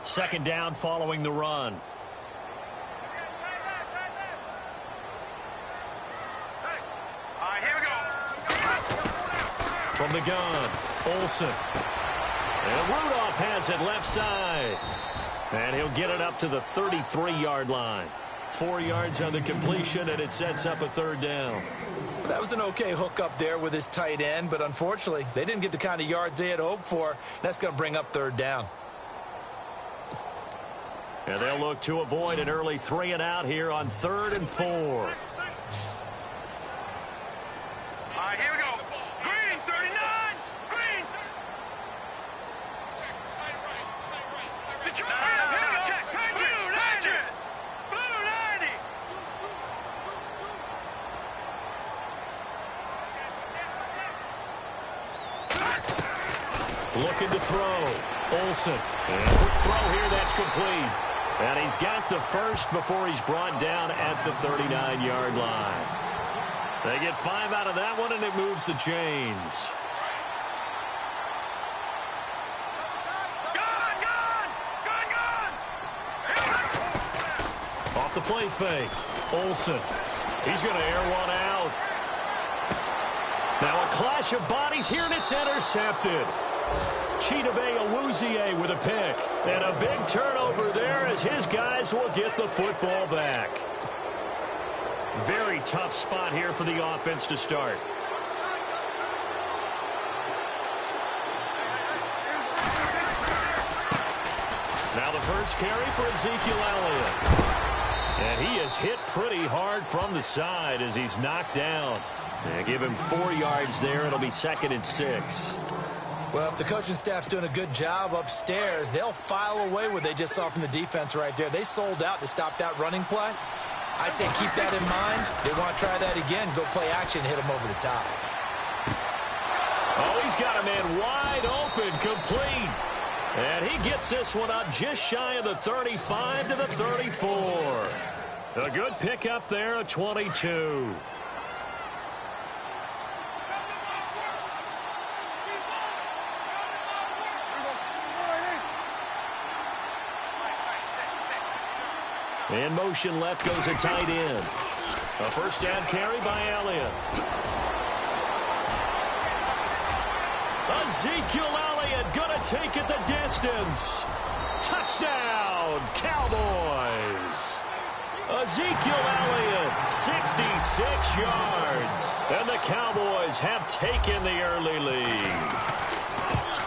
Second down following the run. From the gun, Olsen. And Rudolph has it left side. And he'll get it up to the 33-yard line. 4 yards on the completion, and it sets up a third down. That was an okay hook up there with his tight end, but unfortunately, they didn't get the kind of yards they had hoped for. That's going to bring up third down. And they'll look to avoid an early 3 and out here on 3rd and 4. All right, here we go. Green, 39. Green. Looking to throw. Olsen. And quick throw here. That's complete. And he's got the first before he's brought down at the 39-yard line. They get 5 out of that one, and it moves the chains. Off the play fake. Olsen. He's going to air one out. Now a clash of bodies here, and it's intercepted. Chidobe Awuzie with a pick. And a big turnover there as his guys will get the football back. Very tough spot here for the offense to start. Now the first carry for Ezekiel Elliott. And he is hit pretty hard from the side as he's knocked down. And give him 4 yards there. It'll be 2nd and 6. Well, if the coaching staff's doing a good job upstairs, they'll file away what they just saw from the defense right there. They sold out to stop that running play. I'd say keep that in mind. They want to try that again. Go play action, hit him over the top. Oh, he's got a man wide open, complete. And he gets this one up just shy of the 35 to the 34. A good pickup there, a 22. In motion left goes a tight end. A first down carry by Elliott. Ezekiel Elliott going to take it the distance. Touchdown, Cowboys. Ezekiel Elliott, 66 yards. And the Cowboys have taken the early lead.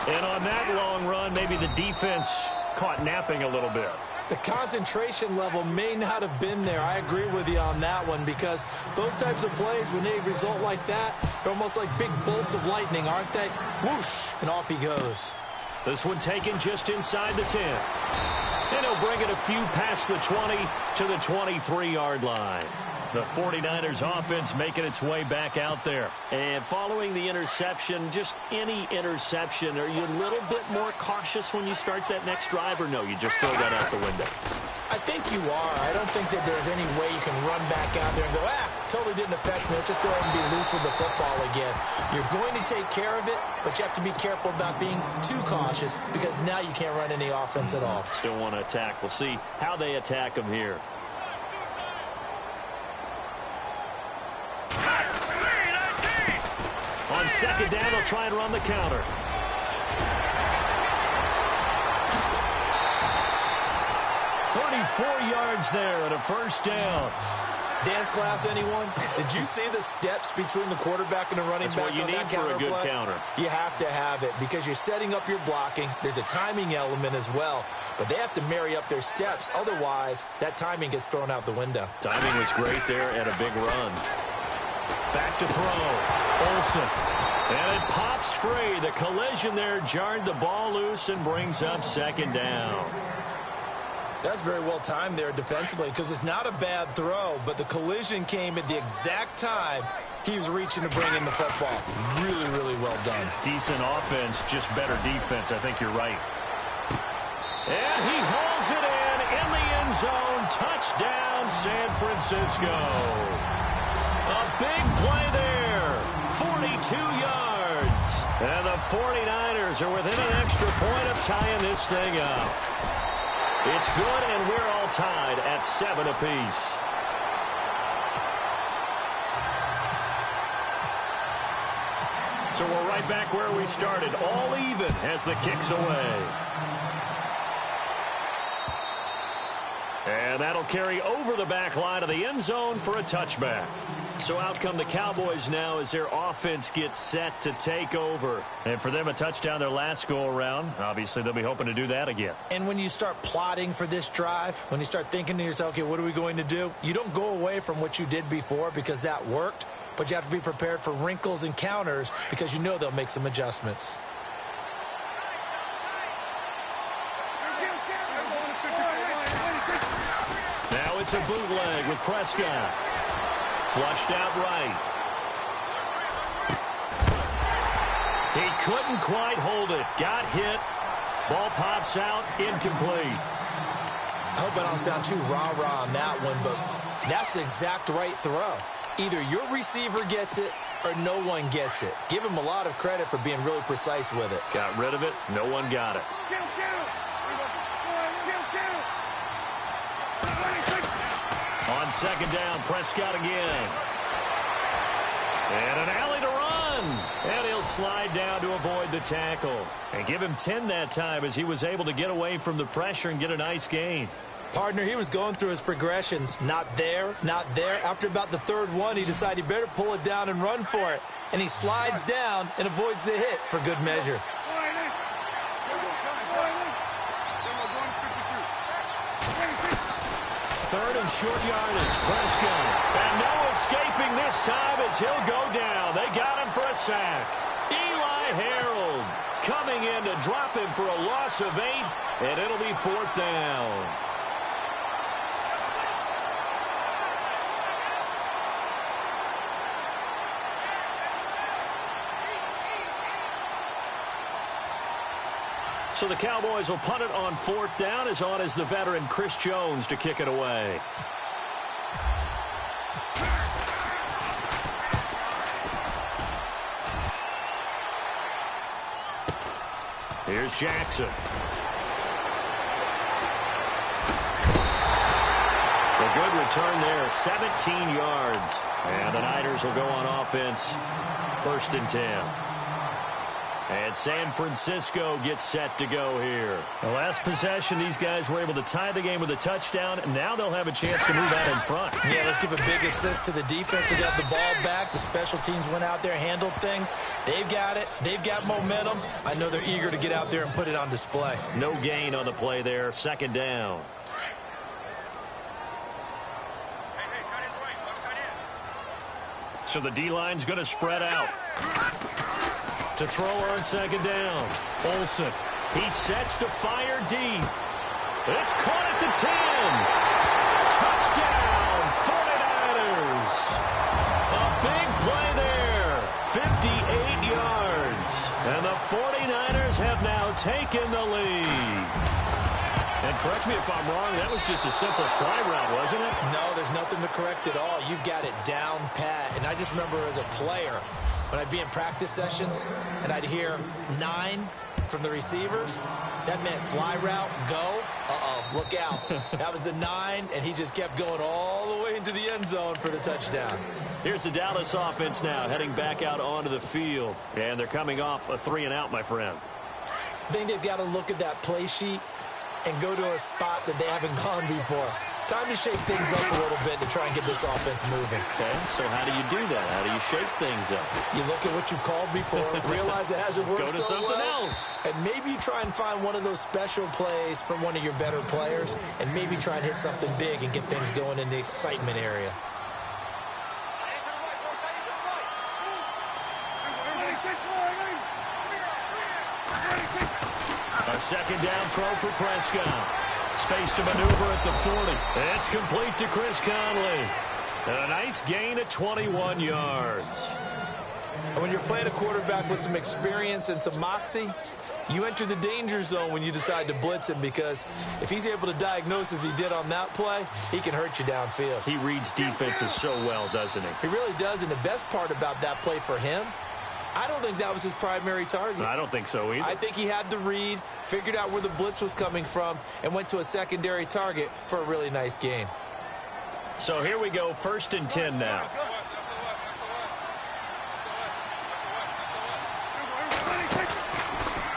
And on that long run, maybe the defense caught napping a little bit. The concentration level may not have been there. I agree with you on that one because those types of plays, when they result like that, they're almost like big bolts of lightning, aren't they? Whoosh, and off he goes. This one taken just inside the 10. And he'll bring it a few past the 20 to the 23-yard line. The 49ers offense making its way back out there. And following the interception, just any interception, are you a little bit more cautious when you start that next drive, or no, you just throw that out the window? I think you are. I don't think that there's any way you can run back out there and go, totally didn't affect me. Let's just go ahead and be loose with the football again. You're going to take care of it, but you have to be careful about being too cautious because now you can't run any offense at all. Still want to attack. We'll see how they attack them here. On second down, they'll try and run the counter. "34 yards there and a first down. Dance class, anyone? Did you see the steps between the quarterback and the running back? That's what you need for a good counter. You have to have it because you're setting up your blocking. There's a timing element as well, but they have to marry up their steps. Otherwise, that timing gets thrown out the window. Timing was great there and a big run. Back to throw. Olsen. And it pops free. The collision there jarred the ball loose and brings up second down. That's very well timed there defensively because it's not a bad throw, but the collision came at the exact time he was reaching to bring in the football. Really, really well done. Decent offense, just better defense. I think you're right. And he hauls it in the end zone. Touchdown, San Francisco. A big play there. 42 yards. And the 49ers are within an extra point of tying this thing up. It's good, and we're all tied at 7 apiece. So we're right back where we started, all even as the kick's away. And that'll carry over the back line of the end zone for a touchback. So out come the Cowboys now as their offense gets set to take over. And for them, a touchdown their last go-around. Obviously, they'll be hoping to do that again. And when you start plotting for this drive, when you start thinking to yourself, okay, what are we going to do? You don't go away from what you did before because that worked, but you have to be prepared for wrinkles and counters because you know they'll make some adjustments. Now it's a bootleg with Prescott. Flushed out right. He couldn't quite hold it. Got hit. Ball pops out. Incomplete. I hope I don't sound too rah-rah on that one, but that's the exact right throw. Either your receiver gets it or no one gets it. Give him a lot of credit for being really precise with it. Got rid of it. No one got it. On second down, Prescott again. And an alley to run. And he'll slide down to avoid the tackle. And give him 10 that time as he was able to get away from the pressure and get a nice gain. Partner, he was going through his progressions. Not there, not there. After about the third one, he decided he better pull it down and run for it. And he slides down and avoids the hit for good measure. Third and short yardage, Prescott. And no escaping this time as he'll go down. They got him for a sack. Eli Harold coming in to drop him for a loss of 8, and it'll be 4th down. So the Cowboys will punt it on 4th down. As on is the veteran Chris Jones to kick it away. Here's Jackson. A good return there, 17 yards. And the Niners will go on offense, 1st and 10. And San Francisco gets set to go here. The last possession, these guys were able to tie the game with a touchdown. And now they'll have a chance to move out in front. Yeah, let's give a big assist to the defense. They got the ball back. The special teams went out there, handled things. They've got it. They've got momentum. I know they're eager to get out there and put it on display. No gain on the play there. 2nd down. So the D-line's going to spread out. To throw on 2nd down. Olsen. He sets to fire deep. It's caught at the 10. Touchdown, 49ers. A big play there. 58 yards. And the 49ers have now taken the lead. And correct me if I'm wrong, that was just a simple fly route, wasn't it? No, there's nothing to correct at all. You've got it down pat. And I just remember as a player, when I'd be in practice sessions and I'd hear 9 from the receivers, that meant fly route, go. Look out. That was the 9, and he just kept going all the way into the end zone for the touchdown. Here's the Dallas offense now, heading back out onto the field. And they're coming off a 3-and-out, my friend. I think they've got to look at that play sheet and go to a spot that they haven't gone before. Time to shake things up a little bit to try and get this offense moving. Okay, so how do you do that? How do you shake things up? You look at what you've called before, realize it hasn't worked so well. Go to something else. And maybe you try and find one of those special plays from one of your better players, and maybe try and hit something big and get things going in the excitement area. A 2nd down throw for Prescott. Space to maneuver at the 40. It's complete to Chris Conley. And a nice gain at 21 yards. And when you're playing a quarterback with some experience and some moxie, you enter the danger zone when you decide to blitz him, because if he's able to diagnose as he did on that play, he can hurt you downfield. He reads defenses so well, doesn't he? He really does, and the best part about that play for him, I don't think that was his primary target. I don't think so either. I think he had the read, figured out where the blitz was coming from, and went to a secondary target for a really nice gain. So here we go, 1st and 10 now.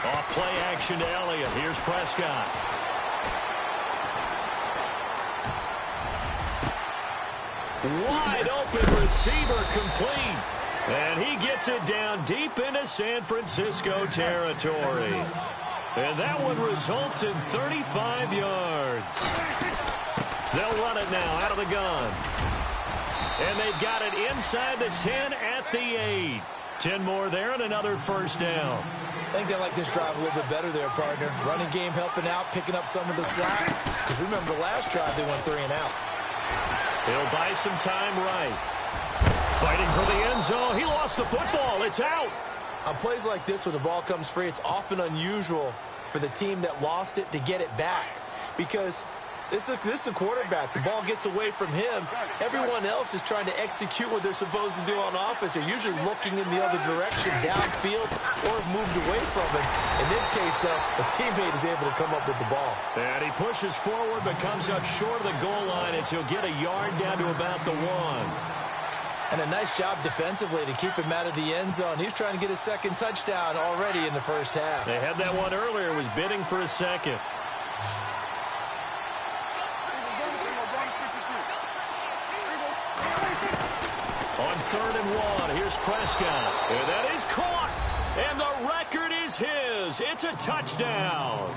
Off play action to Elliott. Here's Prescott. Wide open receiver complete. And he gets it down deep into San Francisco territory. And that one results in 35 yards. They'll run it now out of the gun. And they've got it inside the 10 at the 8. 10 more there and another 1st down. I think they like this drive a little bit better there, partner. Running game helping out, picking up some of the slack. Because remember, last drive they went 3 and out. He'll buy some time right. Fighting for the end zone. He lost the football. It's out. On plays like this where the ball comes free, it's often unusual for the team that lost it to get it back. Because this is the quarterback. The ball gets away from him. Everyone else is trying to execute what they're supposed to do on offense. They're usually looking in the other direction, downfield, or have moved away from him. In this case, though, a teammate is able to come up with the ball. And he pushes forward but comes up short of the goal line as he'll get a yard down to about the 1. And a nice job defensively to keep him out of the end zone. He's trying to get his 2nd touchdown already in the 1st half. They had that one earlier, was bidding for a 2nd. On 3rd and 1, here's Prescott. And that is caught. And the record is his. It's a touchdown.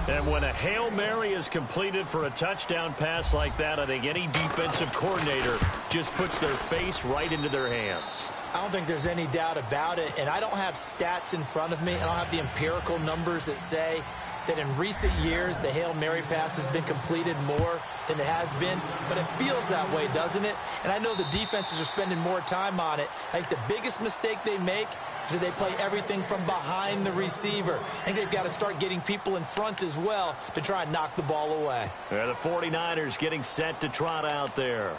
And when a Hail Mary is completed for a touchdown pass like that, I think any defensive coordinator just puts their face right into their hands. I don't think there's any doubt about it. And I don't have stats in front of me. I don't have the empirical numbers that say that in recent years the Hail Mary pass has been completed more than it has been, but it feels that way, doesn't it? And I know the defenses are spending more time on it. I think the biggest mistake they make is that they play everything from behind the receiver. I think they've got to start getting people in front as well to try and knock the ball away. Yeah, the 49ers getting set to trot out there.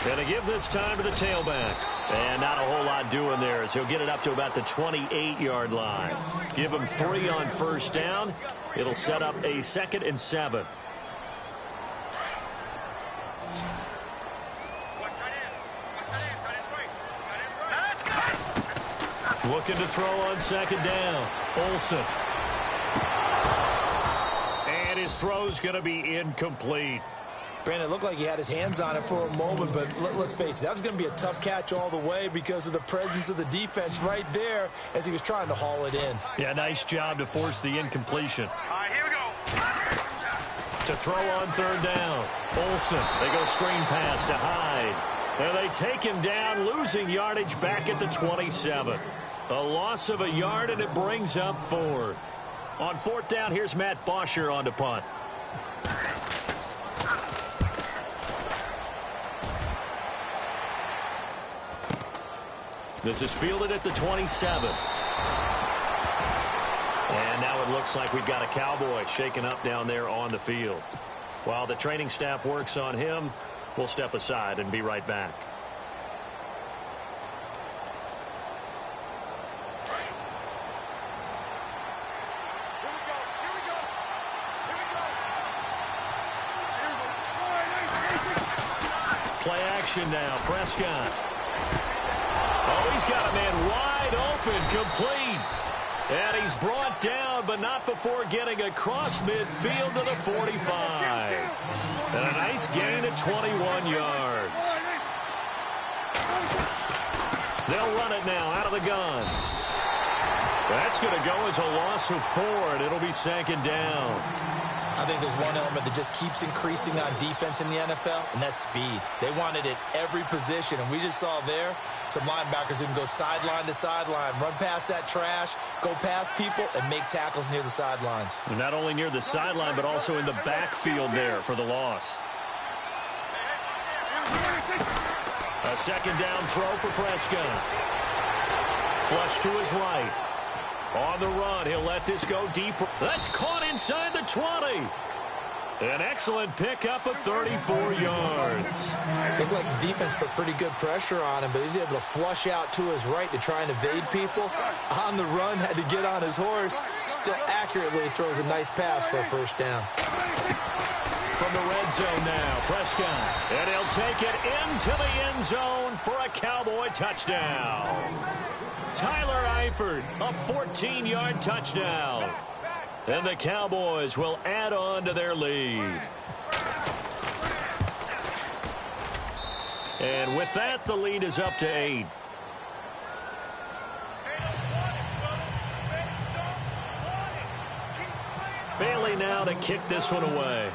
Going to give this time to the tailback. And not a whole lot doing there as he'll get it up to about the 28-yard line. Give him 3 on 1st down. It'll set up a 2nd and 7. Looking to throw on 2nd down. Olsen. And his throw's going to be incomplete. Brandon, it looked like he had his hands on it for a moment, but let's face it, that was going to be a tough catch all the way because of the presence of the defense right there as he was trying to haul it in. Yeah, nice job to force the incompletion. All right, here we go. To throw on 3rd down. Olsen, they go screen pass to Hyde. And they take him down, losing yardage back at the 27. A loss of a yard, and it brings up 4th. On 4th down, here's Matt Bosher on to punt. This is fielded at the 27. And now it looks like we've got a Cowboy shaken up down there on the field. While the training staff works on him, we'll step aside and be right back. Play action now. Prescott. Oh, he's got a man wide open, complete. And he's brought down, but not before getting across midfield to the 45. And a nice gain at 21 yards. They'll run it now out of the gun. That's going to go as a loss of 4, and it'll be 2nd down. I think there's one element that just keeps increasing on defense in the NFL, and that's speed. They want it at every position, and we just saw there some linebackers who can go sideline to sideline, run past that trash, go past people, and make tackles near the sidelines. And not only near the sideline, but also in the backfield there for the loss. A 2nd down throw for Prescott. Flush to his right. On the run, he'll let this go deeper. That's caught inside the 20. An excellent pickup of 34 yards. Looked like the defense put pretty good pressure on him, but he's able to flush out to his right to try and evade people. On the run, had to get on his horse. Still accurately throws a nice pass for a first down. From the red zone now, Prescott. And he'll take it into the end zone for a Cowboy touchdown. Tyler Eifert, a 14-yard touchdown. And the Cowboys will add on to their lead. And with that, the lead is up to 8. Bailey now to kick this one away.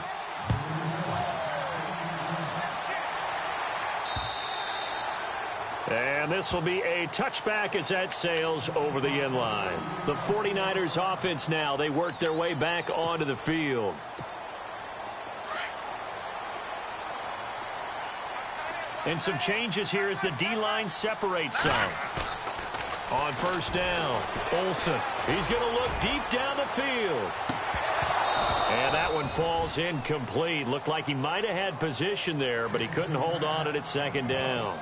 And this will be a touchback as that sails over the end line. The 49ers offense now, they work their way back onto the field. And some changes here as the D-line separates some. On first down, Olsen. He's going to look deep down the field. And that one falls incomplete. Looked like he might have had position there, but he couldn't hold on to it at second down.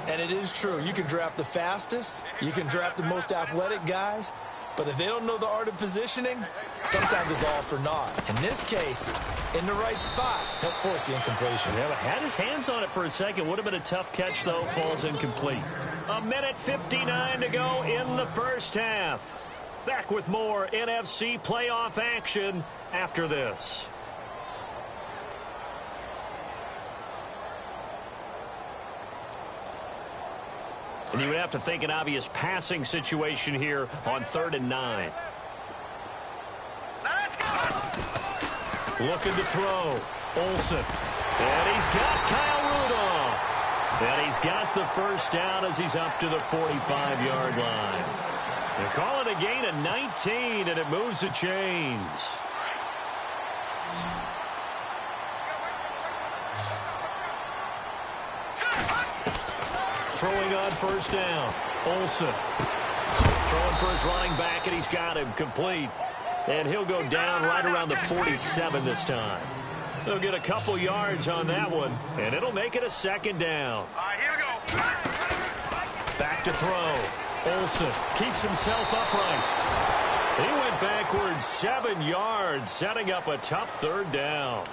And it is true. You can draft the fastest. You can draft the most athletic guys. But if they don't know the art of positioning, sometimes it's all for naught. In this case, in the right spot, helped force the incompletion. Yeah, but had his hands on it for a second. Would have been a tough catch, though. Falls incomplete. 1:59 to go in the first half. Back with more NFC playoff action after this. And you would have to think an obvious passing situation here on 3rd and 9. Let's go! Looking to throw. Olsen. And he's got Kyle Rudolph. And he's got the first down as he's up to the 45-yard line. They call it a gain of 19, and it moves the chains. Throwing on first down. Olsen. Throwing for his running back, and he's got him complete. And he'll go down right around the 47 this time. They'll get a couple yards on that one, and it'll make it a second down. All right, here we go. Back to throw. Olsen keeps himself upright. He went backwards 7 yards, setting up a tough 3rd down.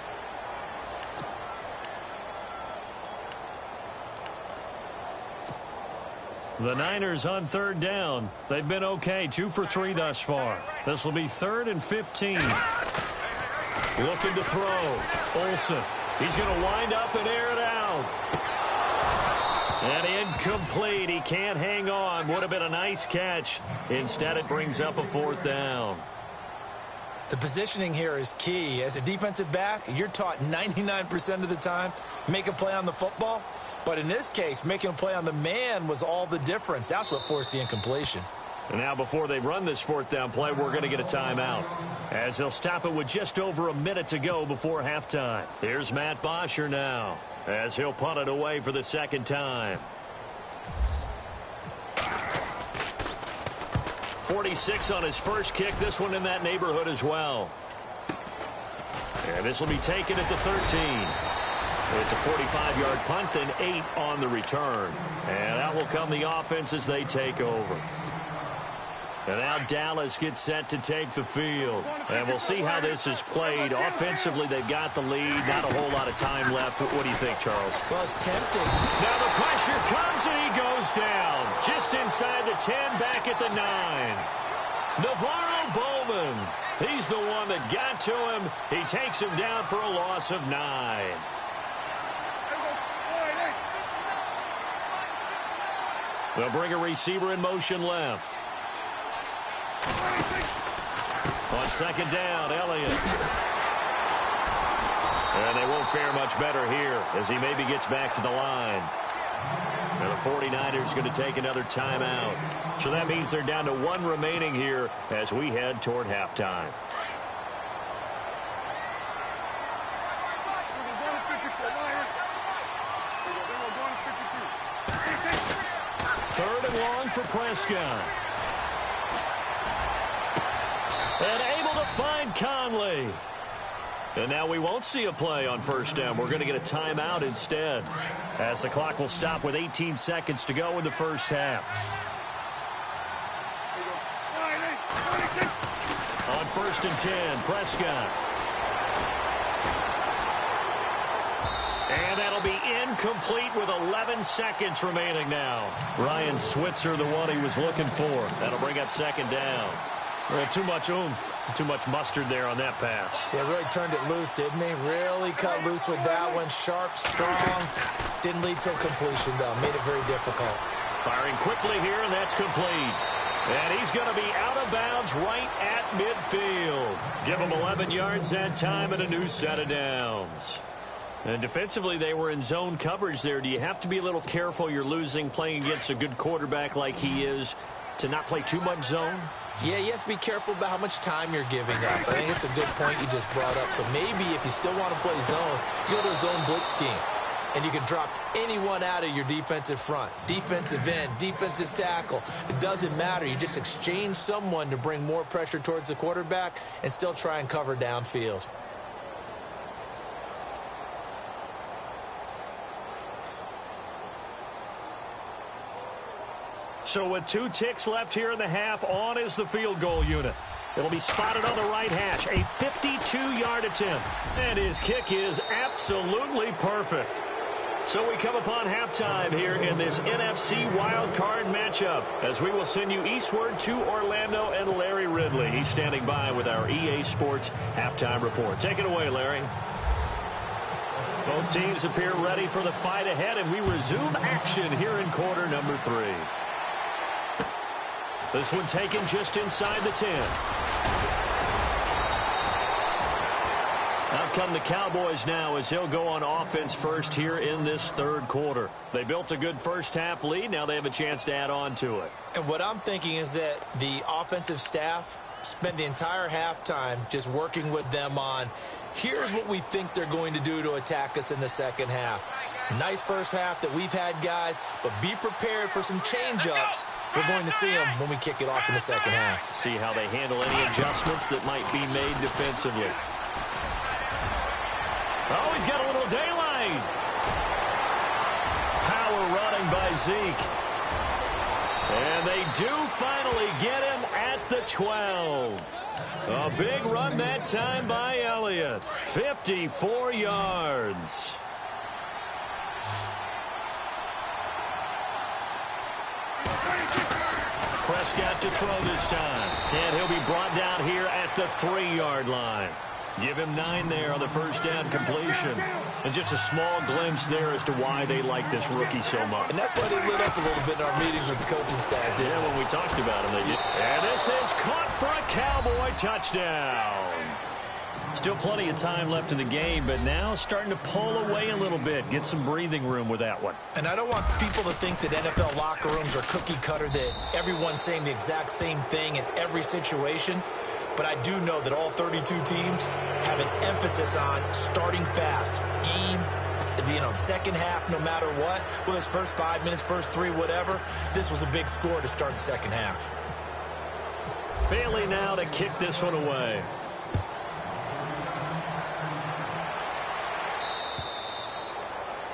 The Niners on 3rd down. They've been okay, 2 for 3 thus far. This will be 3rd and 15. Looking to throw. Olsen. He's going to wind up and air it out. And incomplete. He can't hang on. Would have been a nice catch. Instead, it brings up a 4th down. The positioning here is key. As a defensive back, you're taught 99% of the time, make a play on the football. But in this case, making a play on the man was all the difference. That's what forced the incompletion. And now before they run this 4th down play, we're going to get a timeout. As they'll stop it with just over a minute to go before halftime. Here's Matt Bosher now, as he'll punt it away for the 2nd time. 46 on his first kick. This one in that neighborhood as well. And this will be taken at the 13. It's a 45-yard punt, then 8 on the return. And that will come the offense as they take over. And now Dallas gets set to take the field. And we'll see how this is played. Offensively, they've got the lead. Not a whole lot of time left. What do you think, Charles? Well, it's tempting. Now the pressure comes, and he goes down. Just inside the 10, back at the 9. Navarro Bowman. He's the one that got to him. He takes him down for a loss of 9. They'll bring a receiver in motion left. On 2nd down, Elliott. And they won't fare much better here as he maybe gets back to the line. And the 49ers going to take another timeout. So that means they're down to 1 remaining here as we head toward halftime. Third and long for Prescott. And able to find Conley. And now we won't see a play on first down. We're going to get a timeout instead, as the clock will stop with 18 seconds to go in the first half. On 1st and 10, Prescott. And that'll be incomplete with 11 seconds remaining now. Ryan Switzer, the one he was looking for. That'll bring up 2nd down. Too much oomph, too much mustard there on that pass. Yeah, really turned it loose, didn't he? Really cut loose with that one. Sharp, strong. Didn't lead to a completion, though. Made it very difficult. Firing quickly here, and that's complete. And he's going to be out of bounds right at midfield. Give him 11 yards that time and a new set of downs. And defensively, they were in zone coverage there. Do you have to be a little careful? You're losing, playing against a good quarterback like he is, to not play too much zone? Yeah, you have to be careful about how much time you're giving up. I think it's a good point you just brought up. So maybe if you still want to play zone, you go to a zone blitz scheme. And you can drop anyone out of your defensive front. Defensive end, defensive tackle. It doesn't matter. You just exchange someone to bring more pressure towards the quarterback and still try and cover downfield. So with 2 ticks left here in the half, on is the field goal unit. It'll be spotted on the right hash, a 52-yard attempt. And his kick is absolutely perfect. So we come upon halftime here in this NFC wildcard matchup, as we will send you eastward to Orlando and Larry Ridley. He's standing by with our EA Sports halftime report. Take it away, Larry. Both teams appear ready for the fight ahead, and we resume action here in quarter number 3. This one taken just inside the 10. Out come the Cowboys now as they'll go on offense first here in this 3rd quarter. They built a good first half lead. Now they have a chance to add on to it. And what I'm thinking is that the offensive staff spent the entire halftime just working with them on, here's what we think they're going to do to attack us in the second half. Nice first half that we've had, guys, but be prepared for some change-ups. We're going to see them when we kick it off in the second half. See how they handle any adjustments that might be made defensively. Oh, he's got a little daylight. Power running by Zeke. And they do finally get him at the 12. A big run that time by Elliott. 54 yards. Prescott to throw this time. And he'll be brought down here at the 3-yard line. Give him 9 there on the first down completion. And just a small glimpse there as to why they like this rookie so much. And that's why they lit up a little bit in our meetings with the coaching staff. Yeah, when we talked about him, they did. And this is caught for a Cowboy touchdown. Still plenty of time left in the game, but now starting to pull away a little bit. Get some breathing room with that one. And I don't want people to think that NFL locker rooms are cookie cutter, that everyone's saying the exact same thing in every situation. But I do know that all 32 teams have an emphasis on starting fast. Game, second half, no matter what. Whether it's first 5 minutes, first 3, whatever. This was a big score to start the second half. Bailey now to kick this one away.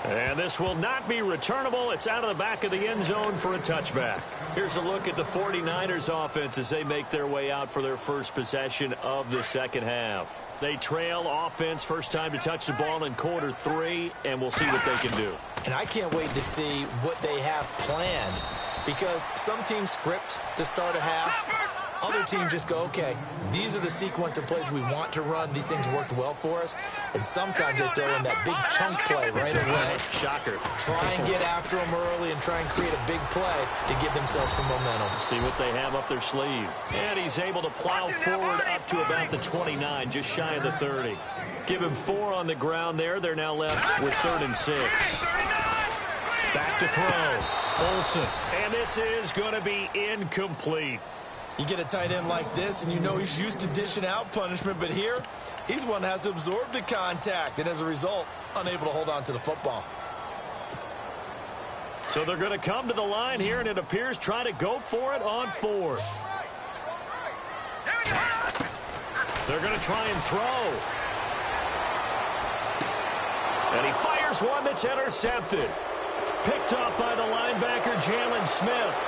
And this will not be returnable. It's out of the back of the end zone for a touchback. Here's a look at the 49ers offense as they make their way out for their first possession of the second half. They trail offense, first time to touch the ball in quarter 3, and we'll see what they can do. And I can't wait to see what they have planned, because some teams script to start a half. Other teams just go, okay, these are the sequence of plays we want to run. These things worked well for us. And sometimes they throw in that big chunk play right away. Shocker. Try and get after them early and try and create a big play to give themselves some momentum. See what they have up their sleeve. And he's able to plow forward up to about the 29, just shy of the 30. Give him 4 on the ground there. They're now left with 3rd and 6. Back to throw. Olsen. And this is going to be incomplete. You get a tight end like this, and you know he's used to dishing out punishment, but here, he's one that has to absorb the contact, and as a result, unable to hold on to the football. So they're going to come to the line here, and it appears try to go for it on 4th. They're going to try and throw. And he fires one that's intercepted. Picked off by the linebacker, Jalen Smith.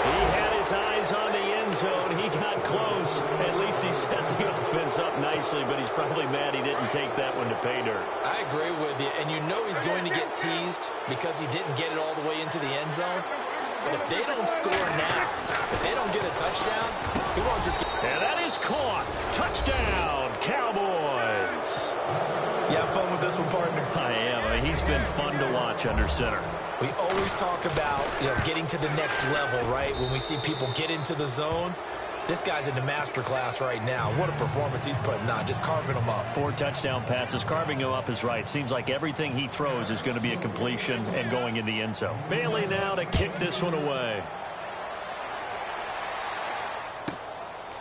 He had his eyes on the end zone. He got close. At least he set the offense up nicely, but he's probably mad he didn't take that one to pay dirt. I agree with you, and you know he's going to get teased because he didn't get it all the way into the end zone. But if they don't score now, if they don't get a touchdown, he won't just get... And that is caught. Touchdown, Cowboys. You have fun with this one, partner? I am. I mean, he's been fun to watch under center. We always talk about, getting to the next level, right? When we see people get into the zone, this guy's in the master class right now. What a performance he's putting on, just carving them up. 4 touchdown passes. Carving him up is right. Seems like everything he throws is going to be a completion and going in the end zone. Bailey now to kick this one away.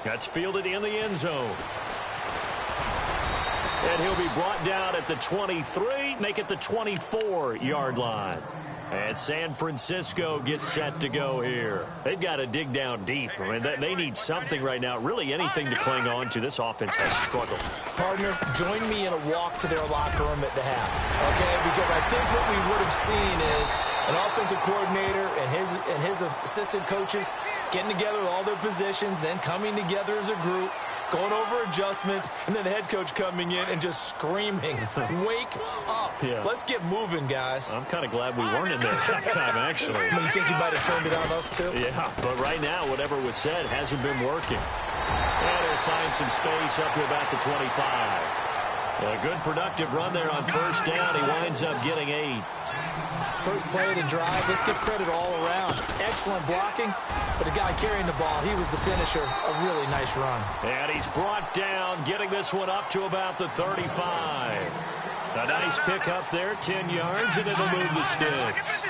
That's fielded in the end zone. And he'll be brought down at the 23, make it the 24-yard line. And San Francisco gets set to go here. They've got to dig down deep. I mean, they need something right now, really anything to cling on to. This offense has struggled. Partner, join me in a walk to their locker room at the half, okay? Because I think what we would have seen is an offensive coordinator and his assistant coaches getting together with all their positions, then coming together as a group, going over adjustments, and then the head coach coming in and just screaming, wake up. Yeah. Let's get moving, guys. I'm kind of glad we weren't in there that time, actually. You think he might have turned it on us, too? Yeah, but right now, whatever was said hasn't been working. And he'll find some space up to about the 25. A good productive run there on first down. He winds up getting 8. First play of the drive, let's give credit all around. Excellent blocking, but the guy carrying the ball, he was the finisher. A really nice run. And he's brought down, getting this one up to about the 35. A nice pick up there, 10 yards, and it'll move the sticks.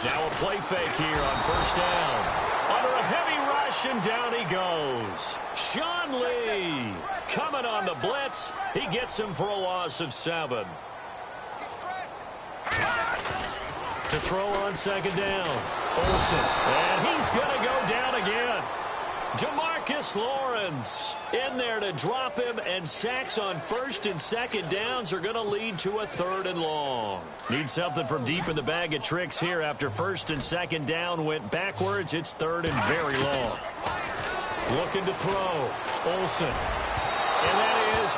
Now a play fake here on first down. Under a heavy rush, and down he goes. Sean Lee coming on the blitz. He gets him for a loss of 7. To throw on second down. Olsen. And he's going to go down again. Demarcus Lawrence in there to drop him, and sacks on first and second downs are going to lead to a 3rd and long. Need something from deep in the bag of tricks here after first and second down went backwards. It's 3rd and very long. Looking to throw. Olsen. And that is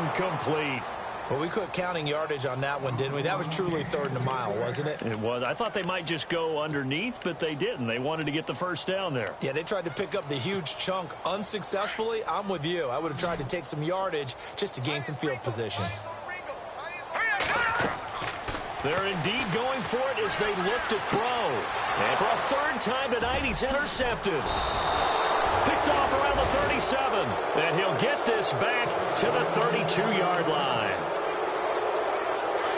incomplete. Well, we quit counting yardage on that one, didn't we? That was truly 3rd and a mile, wasn't it? It was. I thought they might just go underneath, but they didn't. They wanted to get the first down there. Yeah, they tried to pick up the huge chunk unsuccessfully. I'm with you. I would have tried to take some yardage just to gain some field position. They're indeed going for it as they look to throw. And for a 3rd time tonight, he's intercepted. Picked off around the 37. And he'll get this back to the 32-yard line.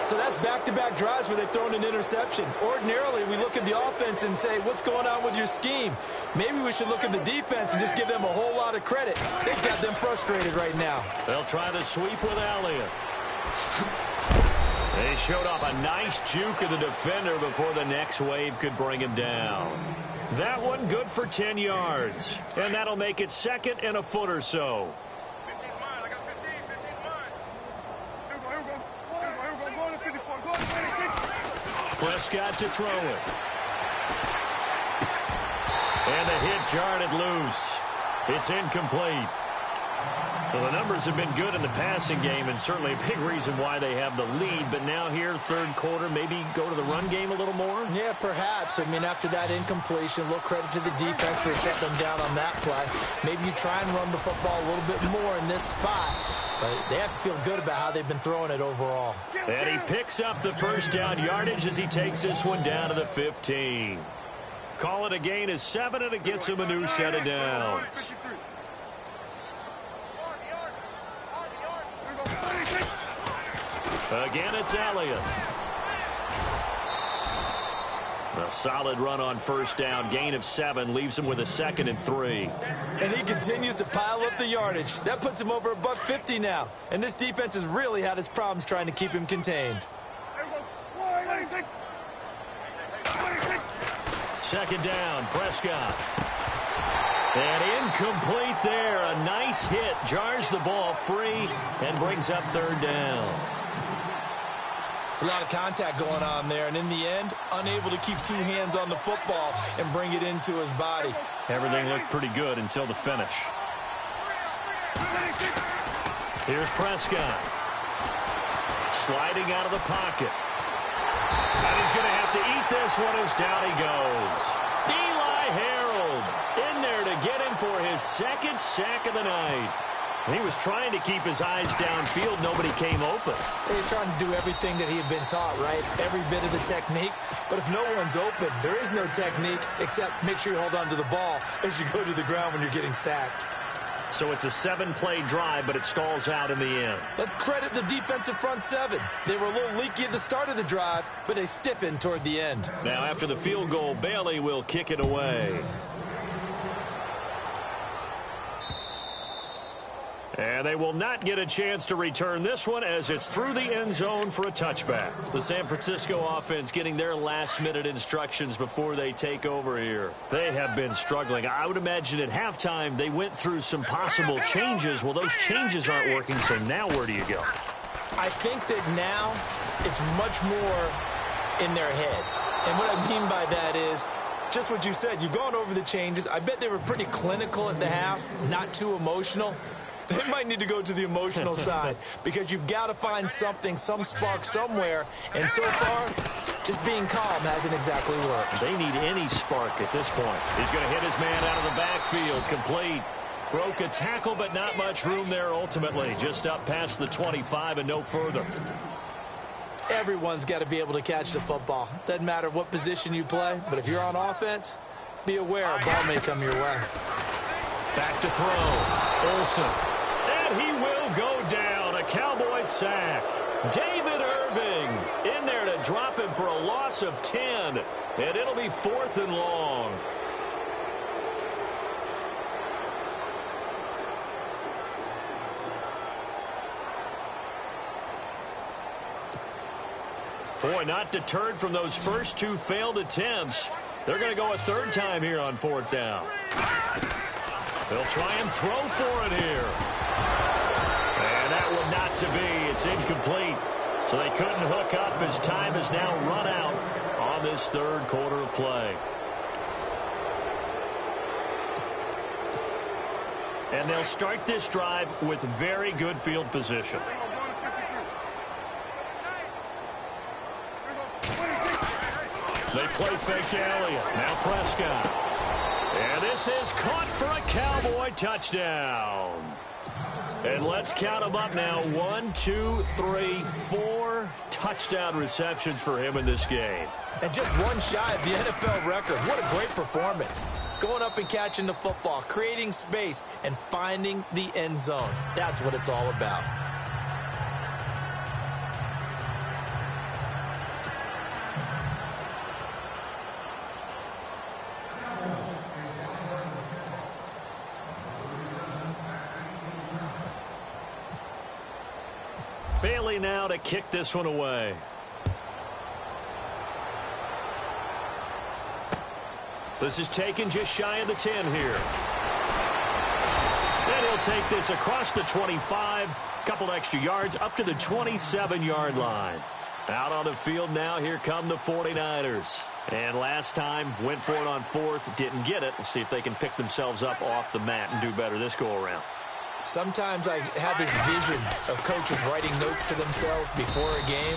So that's back-to-back drives where they've thrown an interception. Ordinarily, we look at the offense and say, what's going on with your scheme? Maybe we should look at the defense and just give them a whole lot of credit. They've got them frustrated right now. They'll try the sweep with Elliott. They showed off a nice juke of the defender before the next wave could bring him down. That one good for 10 yards. And that'll make it 2nd and a foot or so. Prescott to throw it. And the hit jarred it loose. It's incomplete. Well, the numbers have been good in the passing game, and certainly a big reason why they have the lead. But now here, 3rd quarter, maybe go to the run game a little more? Yeah, perhaps. I mean, after that incompletion, a little credit to the defense for shutting them down on that play. Maybe you try and run the football a little bit more in this spot. But they have to feel good about how they've been throwing it overall. And he picks up the first down yardage as he takes this one down to the 15. Call it a gain of 7, and it gets him a new set of downs. Again, it's Elliott. A solid run on first down. Gain of 7 leaves him with a 2nd and 3. And he continues to pile up the yardage. That puts him over $150 now. And this defense has really had its problems trying to keep him contained. 2nd down, Prescott. And incomplete there. A nice hit. Jars the ball free and brings up third down. It's a lot of contact going on there, and in the end, unable to keep two hands on the football and bring it into his body. Everything looked pretty good until the finish. Here's Prescott. Sliding out of the pocket. And he's going to have to eat this one as down he goes. Eli Harold in there to get him for his second sack of the night. He was trying to keep his eyes downfield. Nobody came open. He's trying to do everything that he had been taught, right? Every bit of the technique. But if no one's open, there is no technique except make sure you hold on to the ball as you go to the ground when you're getting sacked. So it's a 7-play drive, but it stalls out in the end. Let's credit the defensive front seven. They were a little leaky at the start of the drive, but they stiffened toward the end. Now after the field goal, Bailey will kick it away. And they will not get a chance to return this one as it's through the end zone for a touchback. The San Francisco offense getting their last-minute instructions before they take over here. They have been struggling. I would imagine at halftime they went through some possible changes. Well, those changes aren't working, so now where do you go? I think that now it's much more in their head. And what I mean by that is just what you said. You've gone over the changes. I bet they were pretty clinical at the half, not too emotional. They might need to go to the emotional side because you've got to find something, some spark somewhere. And so far, just being calm hasn't exactly worked. They need any spark at this point. He's going to hit his man out of the backfield. Complete. Broke a tackle, but not much room there ultimately. Just up past the 25 and no further. Everyone's got to be able to catch the football. Doesn't matter what position you play, but if you're on offense, be aware a ball may come your way. Back to throw. Olsen. And he will go down. A Cowboy sack. David Irving in there to drop him for a loss of 10. And it'll be 4th and long. Boy, not deterred from those first two failed attempts. They're going to go a third time here on 4th down. They'll try and throw for it here. And that one not to be. It's incomplete. So they couldn't hook up as time has now run out on this third quarter of play. And they'll start this drive with very good field position. They play fake to Elliott. Now Prescott. And this is caught for a Cowboy touchdown. And let's count them up now. 1, 2, 3, 4 touchdown receptions for him in this game. And just one shy of the NFL record. What a great performance. Going up and catching the football, creating space, and finding the end zone. That's what it's all about. Bailey now to kick this one away. This is taken just shy of the 10 here. And he'll take this across the 25. Couple extra yards up to the 27-yard line. Out on the field now, here come the 49ers. And last time, went for it on 4th, didn't get it. We'll see if they can pick themselves up off the mat and do better this go-around. Sometimes I have this vision of coaches writing notes to themselves before a game.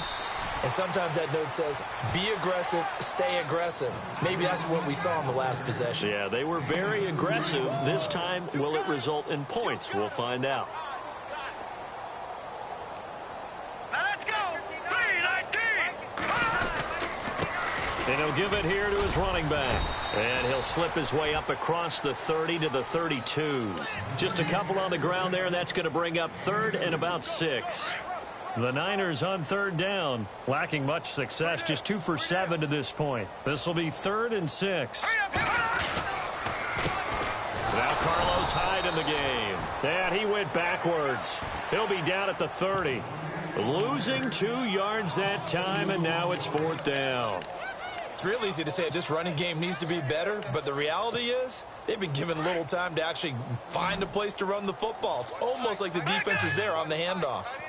And sometimes that note says, be aggressive, stay aggressive. Maybe that's what we saw in the last possession. Yeah, they were very aggressive. This time, will it result in points? We'll find out. Now let's go. 3-19. And he'll give it here to his running back. And he'll slip his way up across the 30 to the 32. Just a couple on the ground there. That's going to bring up 3rd and about 6. The Niners on 3rd down. Lacking much success. Just 2 for 7 to this point. This will be 3rd and 6. Now Carlos Hyde in the game. And he went backwards. He'll be down at the 30. Losing 2 yards that time, and now it's 4th down. It's real easy to say this running game needs to be better, but the reality is they've been given little time to actually find a place to run the football. It's almost like the defense is there on the handoff.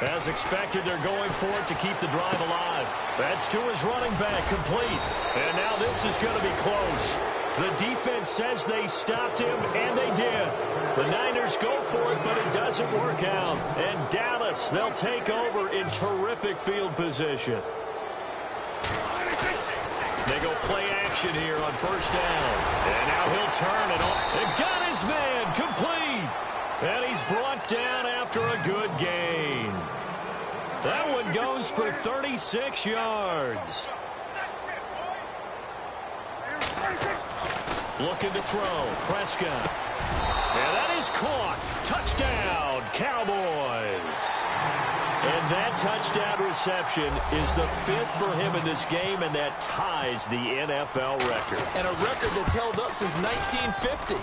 As expected, they're going for it to keep the drive alive. That's to his running back, complete. And now this is going to be close. The defense says they stopped him, and they did. The Niners go for it, but it doesn't work out. And Dallas, they'll take over in terrific field position. They go play action here on first down. And now he'll turn it on. And got his man, complete. And he's brought down after a good gain. That one goes for 36 yards. Looking to throw. Prescott. And that is caught. Touchdown, Cowboys. And that touchdown reception is the 5th for him in this game, and that ties the NFL record. And a record that's held up since 1950.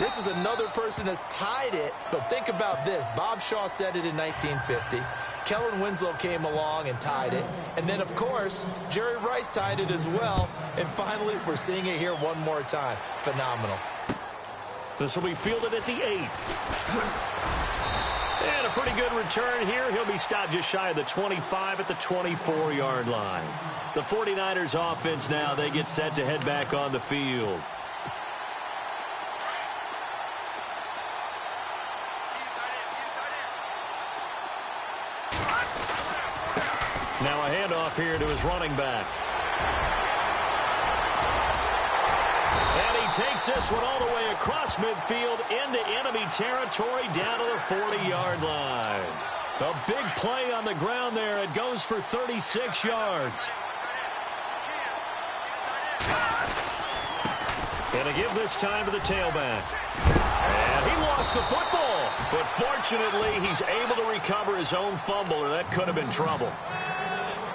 This is another person that's tied it, but think about this. Bob Shaw said it in 1950. Kellen Winslow came along and tied it. And then, of course, Jerry Rice tied it as well. And finally, we're seeing it here one more time. Phenomenal. This will be fielded at the 8. And a pretty good return here. He'll be stopped just shy of the 25 at the 24-yard line. The 49ers offense now, they get set to head back on the field. Now a handoff here to his running back. And he takes this one all the way across midfield into enemy territory down to the 40-yard line. A big play on the ground there. It goes for 36 yards. Gonna give this time to the tailback. And he lost the football. But fortunately, he's able to recover his own fumble, or that could have been trouble.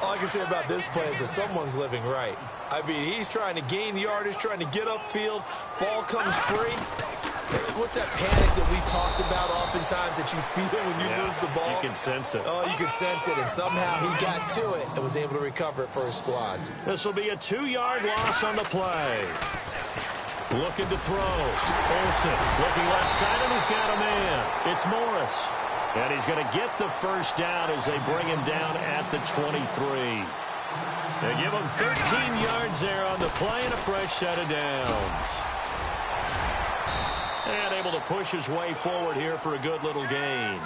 All I can say about this play is that someone's living right. I mean, he's trying to gain yardage, trying to get upfield. Ball comes free. What's that panic that we've talked about oftentimes that you feel when you lose the ball? You can sense it. Oh, you can sense it, and somehow he got to it and was able to recover it for his squad. This will be a 2-yard loss on the play. Looking to throw. Olsen looking left side, and he's got a man. It's Morris. And he's going to get the first down as they bring him down at the 23. They give him 13 yards there on the play and a fresh set of downs. And able to push his way forward here for a good little gain.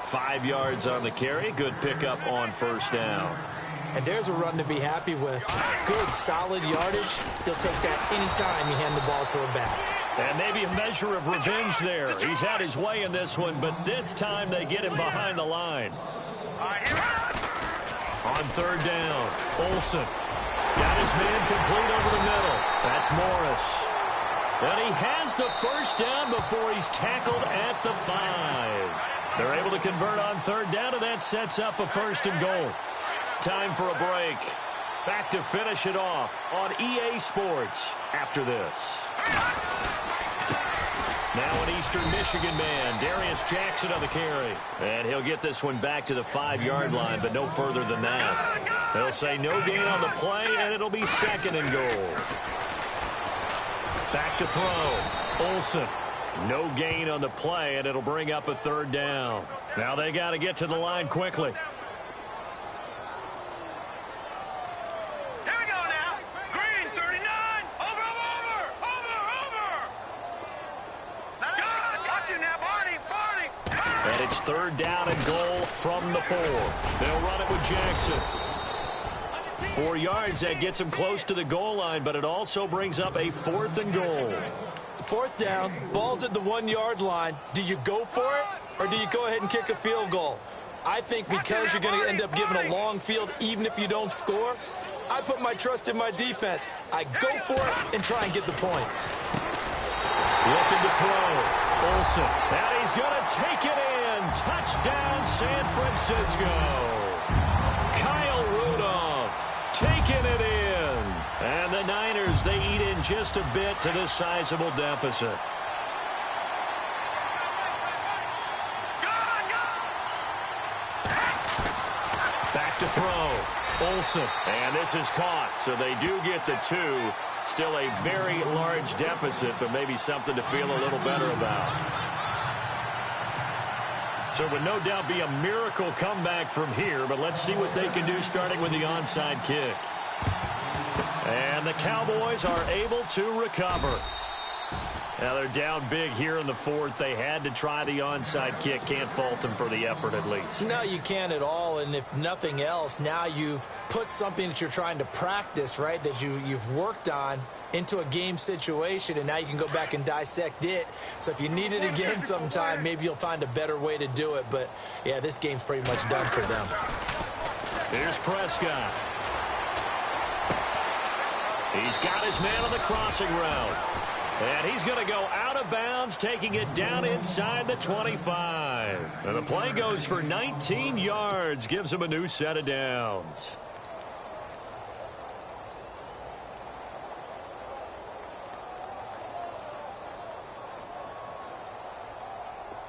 5 yards on the carry. Good pickup on first down. And there's a run to be happy with. Good, solid yardage. He'll take that anytime you hand the ball to him back. And maybe a measure of revenge there. He's had his way in this one, but this time they get him behind the line. On third down, Olsen got his man complete over the middle. That's Morris. And he has the first down before he's tackled at the 5. They're able to convert on third down, and that sets up a 1st and goal. Time for a break. Back to finish it off on EA Sports after this. Now an Eastern Michigan man, Darius Jackson on the carry. And he'll get this one back to the 5-yard line, but no further than that. They'll say no gain on the play, and it'll be 2nd and goal. Back to throw. Olsen. No gain on the play, and it'll bring up a 3rd down. Now they got to get to the line quickly. And it's 3rd down and goal from the 4. They'll run it with Jackson. 4 yards, that gets him close to the goal line, but it also brings up a 4th and goal. 4th down, ball's at the 1-yard line. Do you go for it, or do you go ahead and kick a field goal? I think because you're going to end up giving a long field, even if you don't score, I put my trust in my defense. I go for it and try and get the points. Looking to throw. Olsen, and he's going to take it in. Touchdown, San Francisco. Kyle Rudolph taking it in. And the Niners, they eat in just a bit to this sizable deficit. Back to throw. Olsen. And this is caught, so they do get the 2. Still a very large deficit, but maybe something to feel a little better about. So it would no doubt be a miracle comeback from here, but let's see what they can do starting with the onside kick. And the Cowboys are able to recover. Now they're down big here in the 4th. They had to try the onside kick. Can't fault them for the effort at least. No, you can't at all. And if nothing else, now you've put something that you're trying to practice, right, that you've worked on into a game situation, and now you can go back and dissect it. So if you need it again sometime, maybe you'll find a better way to do it. But, yeah, this game's pretty much done for them. Here's Prescott. He's got his man on the crossing route. And he's going to go out of bounds, taking it down inside the 25. And the play goes for 19 yards, gives him a new set of downs.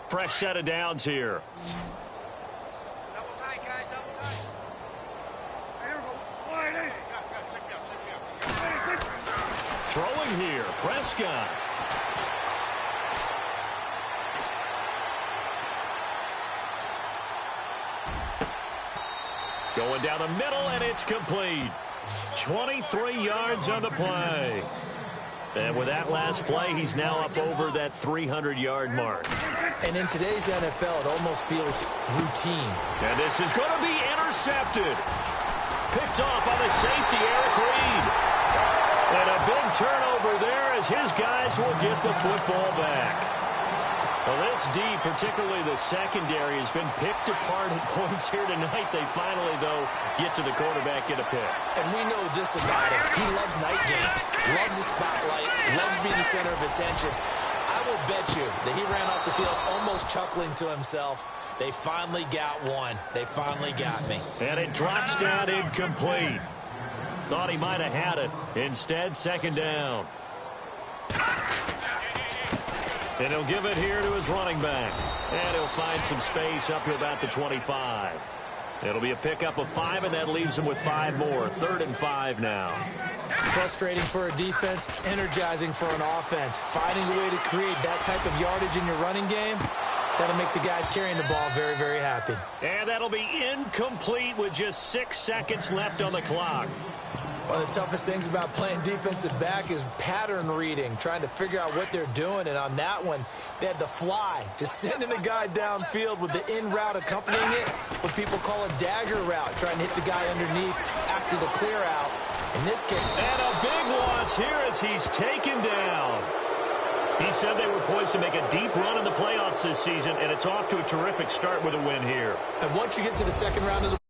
Fresh set of downs here. Double tight, guys, double tight. Here we go. Wide in. Check me out. Throwing here, Prescott. Going down the middle, and it's complete. 23 yards on the play. And with that last play, he's now up over that 300-yard mark. And in today's NFL, it almost feels routine. And this is going to be intercepted. Picked off by the safety, Eric Reed. And a big turnover there as his guys will get the football back. Well, this D, particularly the secondary, has been picked apart at points here tonight. They finally, though, get to the quarterback, get a pick. And we know this about him. He loves night games, loves the spotlight, loves being the center of attention. I will bet you that he ran off the field almost chuckling to himself. They finally got one. They finally got me. And it drops down incomplete. Thought he might have had it. Instead, second down. And he'll give it here to his running back. And he'll find some space up to about the 25. It'll be a pickup of 5, and that leaves him with 5 more. 3rd and 5 now. Frustrating for a defense, energizing for an offense. Finding a way to create that type of yardage in your running game, that'll make the guys carrying the ball very, very happy. And that'll be incomplete with just 6 seconds left on the clock. One of the toughest things about playing defensive back is pattern reading, trying to figure out what they're doing. And on that one, they had the fly, just sending a guy downfield with the in route accompanying it, what people call a dagger route, trying to hit the guy underneath after the clear out. In this case, and a big loss here as he's taken down. He said they were poised to make a deep run in the playoffs this season, and it's off to a terrific start with a win here. And once you get to the second round of the